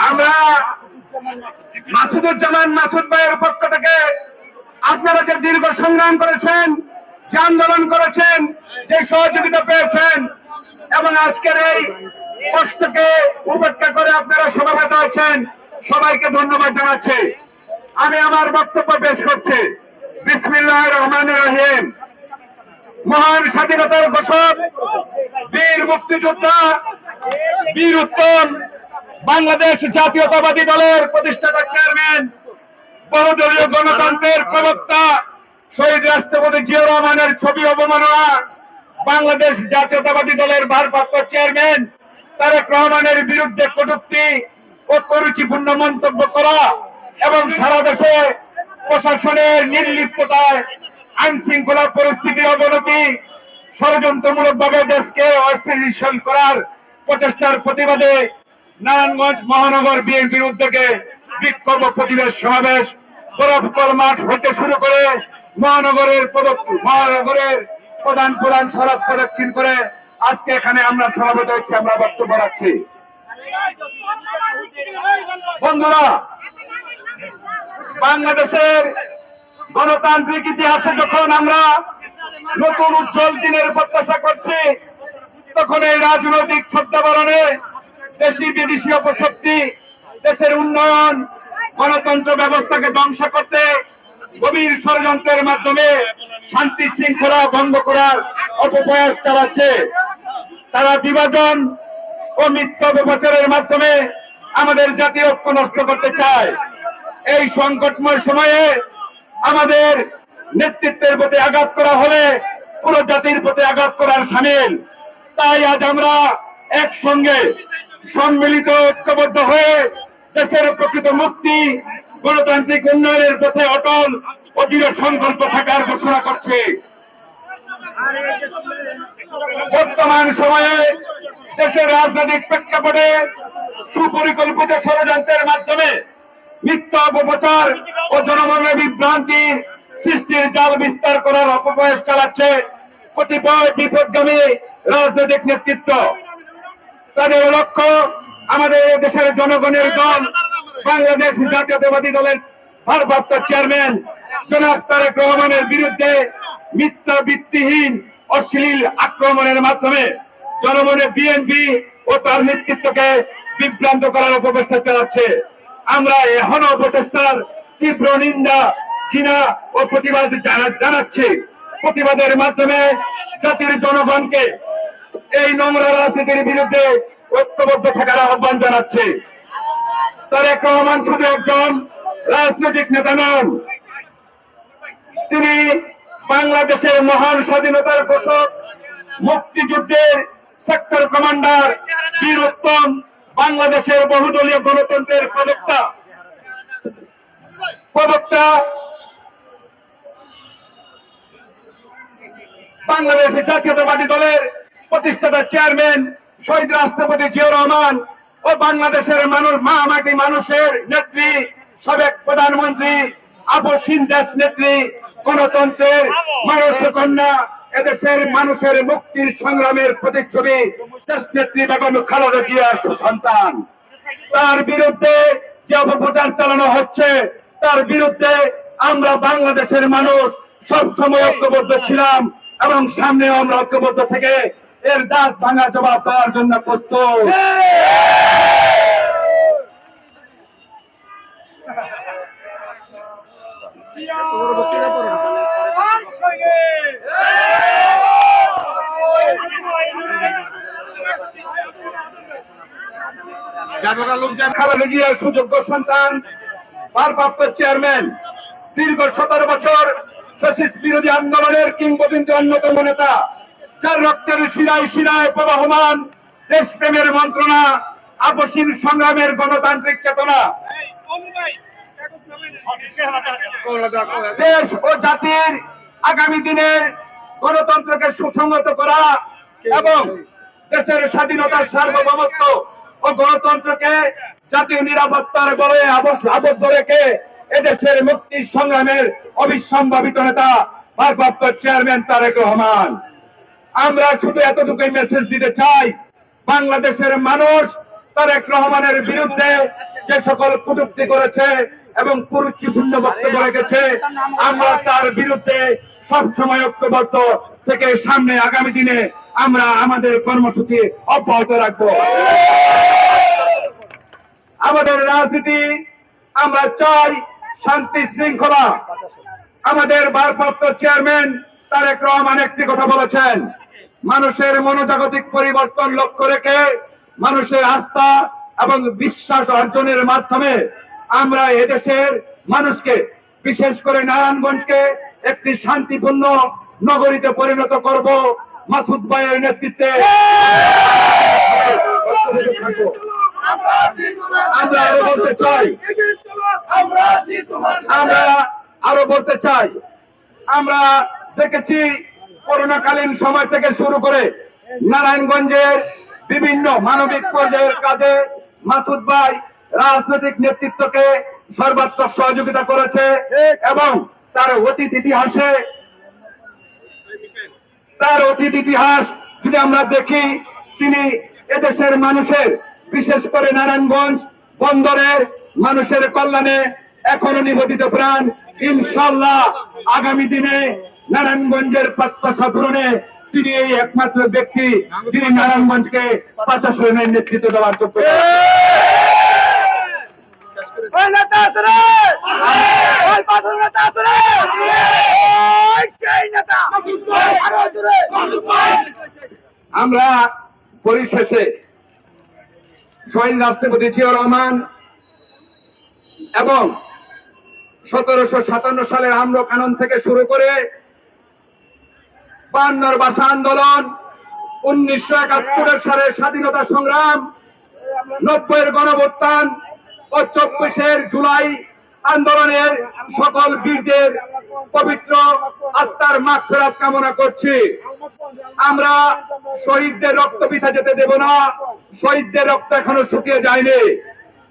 আমরা মাসুদুজ্জামান মাসুদ ভাইয়ের পক্ষ থেকে আপনারা যে দীর্ঘ সংগ্রাম করেছেন, যে আন্দোলন করেছেন, যে সহযোগিতা পেয়েছেন এবং আজকের এই কষ্টকে উপেক্ষা করে আপনারা সমাবেত হয়েছেন, সবাইকে ধন্যবাদ জানাচ্ছি। আমি আমার বক্তব্য পেশ করছি। বিসমিল্লাহির রহমানির রহিম। মহান স্বাধীনতার ঘোষক, বীর মুক্তিযোদ্ধা, বীর উত্তম, বাংলাদেশ জাতীয়তাবাদী দলের প্রতিষ্ঠাতা চেয়ারম্যান, বহুদলীয় গণতন্ত্রের প্রবক্তা, শহীদ রাষ্ট্রপতি জিয়াউর রহমানের ছবি অবমাননা, বাংলাদেশ জাতীয়তাবাদী দলের ভারপ্রাপ্ত চেয়ারম্যান তারেক রহমানের বিরুদ্ধে কটূক্তি ও কুরুচিপূর্ণ মন্তব্য করা এবং সারা দেশে প্রশাসনের নির্লিপ্ততায় আইন শৃঙ্খলা পরিস্থিতির অবনতি, ষড়যন্ত্রমূলক ভাবে দেশকে অস্থিতিশীল করার প্রচেষ্টার প্রতিবাদে নারায়ণগঞ্জ মহানগর বিএনপির উদ্যোগে বিক্ষোভ প্রতিবাদ সমাবেশ বরফকল মাঠ হতে শুরু করে মহানগরের প্রধান প্রধান সড়ক প্রদক্ষিণ করে আজকে এখানে আমরা সমাবেত হচ্ছি, আমরা বক্তব্য রাখছি। বন্ধুরা, বাংলাদেশের গণতান্ত্রিক ইতিহাসে যখন আমরা নতুন উজ্জ্বল দিনের প্রত্যাশা করছি, তখন এই রাজনৈতিক ছদ্মবেশে দেশি বিদেশি অপশক্তি দেশের উন্নয়ন, গণতন্ত্র ব্যবস্থাকে ধ্বংস করতে গভীর ষড়যন্ত্রের মাধ্যমে শান্তি শৃঙ্খলা ভঙ্গ করার অপপ্রয়াস চালাচ্ছে। তারা বিভাজন ও মিথ্যা অপপ্রচারের মাধ্যমে আমাদের জাতীয় ঐক্য নষ্ট করতে চায়। এই সংকটময় সময়ে আমাদের নেতৃত্বের প্রতি আঘাত করা হলে পুরো জাতির প্রতি আঘাত করার শামিল। তাই আজ আমরা একসঙ্গে সম্মিলিত ঐক্যবদ্ধ হয়ে দেশের প্রকৃত মুক্তি, গণতান্ত্রিক উন্নয়নের পথে অটল ও দৃঢ় সংকল্প থাকার ঘোষণা করছে। বর্তমান সময়ে দেশের রাজনৈতিক প্রেক্ষাপটে সুপরিকল্পিত ষড়যন্ত্রের মাধ্যমে মিথ্যা অপপ্রচার ও জনমনে বিভ্রান্তি সৃষ্টির জাল বিস্তার করার অপপ্রয়াস চালাচ্ছে কতিপয় বিপদগামী রাজনৈতিক নেতৃত্ব। তাদের লক্ষ্য আমাদের দেশের জনগণের দল বাংলাদেশ জাতীয়তাবাদী দলের ভারপ্রাপ্ত চেয়ারম্যান জনাব তারেক রহমানের বিরুদ্ধে মিথ্যা ভিত্তিহীন অশ্লীল আক্রমণের মাধ্যমে জনমনে বিএনপি ও তার নেতৃত্বকে বিভ্রান্ত করার অপপ্রচেষ্টা চালাচ্ছে। আমরা এখনো প্রচেষ্টার তীব্র নিন্দা, ঘৃণা ও প্রতিবাদ জানাচ্ছি। প্রতিবাদের মাধ্যমে জাতির জনগণকে এই নোংরা রাজনীতির বিরুদ্ধে ঐক্যবদ্ধ থাকার আহ্বান জানাচ্ছে। তারেক রহমান শুধু একজন রাজনৈতিক নেতা নন, তিনি বাংলাদেশের মহান স্বাধীনতার ঘোষক, মুক্তিযুদ্ধের সেক্টর কমান্ডার, বীর উত্তম, বাংলাদেশের বহুদলীয় গণতন্ত্রের প্রবক্তা, বাংলাদেশ জাতীয়তাবাদী দলের প্রতিষ্ঠাতা চেয়ারম্যান শহীদ রাষ্ট্রপতি জিয়াউর রহমান ও বাংলাদেশের মাটি মানুষের নেত্রী, সাবেক প্রধানমন্ত্রী, আপসহীন দেশ নেত্রী, গণতন্ত্রের মানুষের কন্যা, এদেশের মানুষের মুক্তির সংগ্রামের প্রতিচ্ছবি দেশ নেত্রী বেগম খালেদা জিয়ার সুসন্তান। তার বিরুদ্ধে যে অপপ্রচার চালানো হচ্ছে, তার বিরুদ্ধে আমরা বাংলাদেশের মানুষ সবসময় ঐক্যবদ্ধ ছিলাম এবং সামনেও আমরা ঐক্যবদ্ধ থেকে এর দাঁত ভাঙা জবাব দেওয়ার জন্য প্রস্তুত। খালেদা জিয়ার সুযোগ্য সন্তান, ভারপ্রাপ্ত চেয়ারম্যান, দীর্ঘ 17 বছর ফ্যাসিস্ট বিরোধী আন্দোলনের কিংবদন্তি অন্যতম নেতা, যার রক্তের শিরায় শিরায় প্রবাহমান দেশপ্রেমের মন্ত্রণা, আপসহীন সংগ্রামের গণতান্ত্রিক চেতনা, দেশ ও জাতির আগামী দিনের গণতন্ত্রকে সুসংহত করা এবং দেশের স্বাধীনতার সার্বভৌমত্ব ও গণতন্ত্রকে জাতীয় নিরাপত্তার বলে আবদ্ধ রেখে এদেশের মুক্তির সংগ্রামের অবিসম্ভাবিত নেতা ভারপ্রাপ্ত চেয়ারম্যান তারেক রহমান। আমরা শুধু এতটুকুই মেসেজ দিতে চাই, বাংলাদেশের মানুষ তারেক রহমানের বিরুদ্ধে যে সকল কটূক্তি করেছে এবং কুরুচিপূর্ণ বক্তব্য রেখেছে, আমরা তার বিরুদ্ধে সবসময় ঐক্যবদ্ধ থেকে সামনে আগামী দিনে আমরা আমাদের কর্মসূচি অব্যাহত রাখবো। আমাদের রাজনীতি আমরা চাই শান্তি শৃঙ্খলা। আমাদের ভারপ্রাপ্ত চেয়ারম্যান তারেক রহমান একটি কথা বলেছেন, মানুষের মনোজাগতিক পরিবর্তন লক্ষ্য রেখে মানুষের আস্থা এবং বিশ্বাস অর্জনের মাধ্যমে আমরা এদেশের মানুষকে, বিশেষ করে নারায়ণগঞ্জকে একটি শান্তিপূর্ণ নগরীতে পরিণত করব। মাসুদ ভাইয়ের নেতৃত্বে আমরা আরো বলতে চাই, আমরা দেখেছি করোনাকালীন সময় থেকে শুরু করে নারায়ণগঞ্জের বিভিন্ন মানবিক পর্যায়ের কাজে মাসুদ ভাই রাজনৈতিক নেতৃত্বকে সর্বাত্মক সহযোগিতা করেছে এবং তার অতীত ইতিহাস যদি আমরা দেখি, তিনি এদেশের মানুষের, বিশেষ করে নারায়ণগঞ্জ বন্দরের মানুষের কল্যাণে এখনো নিবেদিত প্রাণ। ইনশাআল্লাহ আগামী দিনে নারায়ণগঞ্জের প্রত্যাশা পূরণে তিনি এই একমাত্র ব্যক্তি যিনি নারায়ণগঞ্জকে 50 জনের নেতৃত্ব দেওয়ার যোগ্য। আমরা পরিশেষে শহীদ রাষ্ট্রপতি জিয়াউর রহমান এবং 1757 সালের আম্র কানুন থেকে শুরু করে 52 ভাষা আন্দোলন, 1971 সালের স্বাধীনতা সংগ্রাম, 90-এর গণঅভ্যুত্থান ও 24-এর জুলাই আন্দোলনের সকল বীরদের পবিত্র আত্মার মাগফিরাত কামনা করছি। আমরা শহীদদের রক্ত বৃথা যেতে দেব না। শহীদদের রক্ত এখনো শুকিয়ে যায়নি।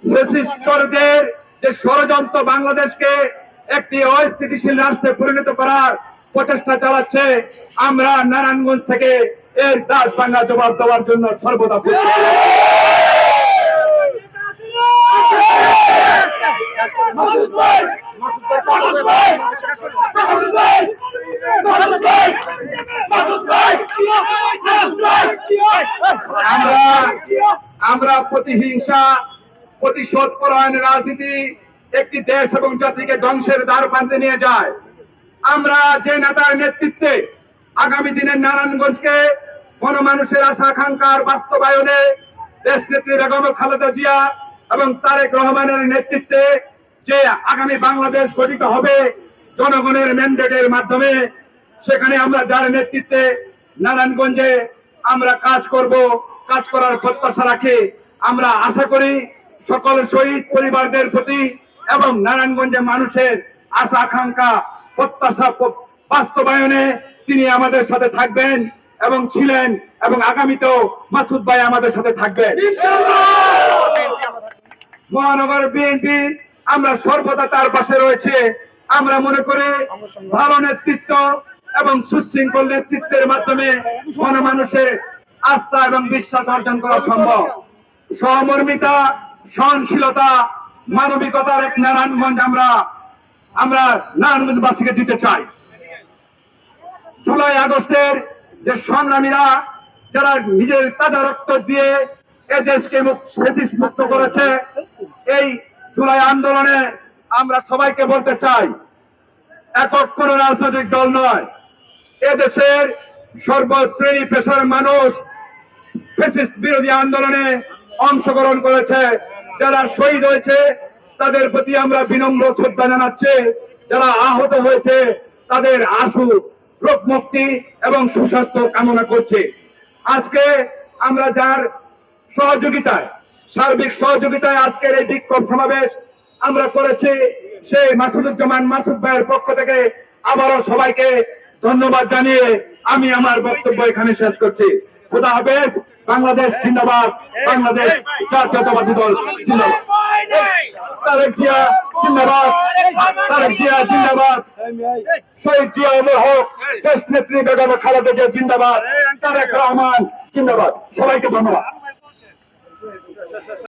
ফ্যাসিস্টদের যে ষড়যন্ত্র বাংলাদেশকে একটি অস্থিতিশীল রাষ্ট্রে পরিণত করার প্রচেষ্টা চালাচ্ছে, আমরা নারায়ণগঞ্জ থেকে এর দাস ভাঙা জবাব দেওয়ার জন্য সর্বদা আমরা প্রতিহিংসা, প্রতিশোধ পরায়ণ রাজনীতি একটি দেশ এবং জাতিকে ধ্বংসের দ্বার প্রান্তে নিয়ে যায়। আমরা যে নেতার নেতৃত্বে আগামী দিনের নারায়ণগঞ্জকে গণমানুষের আশা আকাঙ্ক্ষার বাস্তবায়নে দেশনেত্রী বেগম খালেদা জিয়া এবং তারেক রহমানের নেতৃত্বে যে আগামী বাংলাদেশ গঠিত হবে জনগণের ম্যান্ডেটের মাধ্যমে, সেখানে আমরা যার নেতৃত্বে নারায়ণগঞ্জে আমরা কাজ করব, কাজ করার প্রত্যাশা রাখি। আমরা আশা করি সকল শহীদ পরিবারদের প্রতি এবং নারায়ণগঞ্জের মানুষের আশা আকাঙ্ক্ষা প্রত্যাশা বাস্তবায়নে তিনি আমাদের সাথে থাকবেন এবং ছিলেন, এবং আগামীতেও মাসুদ ভাই আমাদের সাথে থাকবেন। মহানগর বিএনপি আমরা সর্বদা তার পাশে রয়েছে। আমরা মনে করি ভালো নেতৃত্ব এবং সুশৃঙ্খল নেতৃত্বের মাধ্যমে গণমানুষের আস্থা এবং বিশ্বাস অর্জন করা সম্ভব। সহমর্মিতা, সহনশীলতা, মানবিকতার এক নারায়ণগঞ্জ আমরা নারায়ণগঞ্জবাসীকে দিতে চাই। জুলাই আগস্টের যে সংগ্রামীরা যারা নিজের তাজা রক্ত দিয়ে এ দেশকে ফ্যাসিস্ট মুক্ত করেছে, এই জুলাই আন্দোলনে আমরা সবাইকে বলতে চাই, একক কোন রাজনৈতিক দল নয়, এদেশের সর্বশ্রেণী পেশার মানুষ ফ্যাসিস্ট বিরোধী আন্দোলনে অংশগ্রহণ করেছে। যারা শহীদ হয়েছে তাদের প্রতি আমরা বিনম্র শ্রদ্ধা জানাচ্ছি। যারা আহত হয়েছে তাদের আশু রোগ মুক্তি এবং সুস্বাস্থ্য কামনা করছি। আজকে আমরা যার সহযোগিতায়, সার্বিক সহযোগিতায় আজকের এই বিক্ষোভ সমাবেশ আমরা করেছি, সেই মাসুদুজ্জামান মাসুদ ভাইয়ের পক্ষ থেকে আবারও সবাইকে ধন্যবাদ জানিয়ে আমি আমার বক্তব্য এখানে শেষ করছি। খোদা হাফেজ। বাংলাদেশ জিন্দাবাদ। বাংলাদেশ জাতীয়তাবাদী দল জিন্দাবাদ। তারেক জিয়া জিন্দাবাদ, তারেক জিয়া জিন্দাবাদ, শহীদ জিয়া অমর হোক, দেশ নেত্রী বেগম খালেদা জিয়া জিন্দাবাদ, তারেক রহমান জিন্দাবাদ। সবাইকে ধন্যবাদ।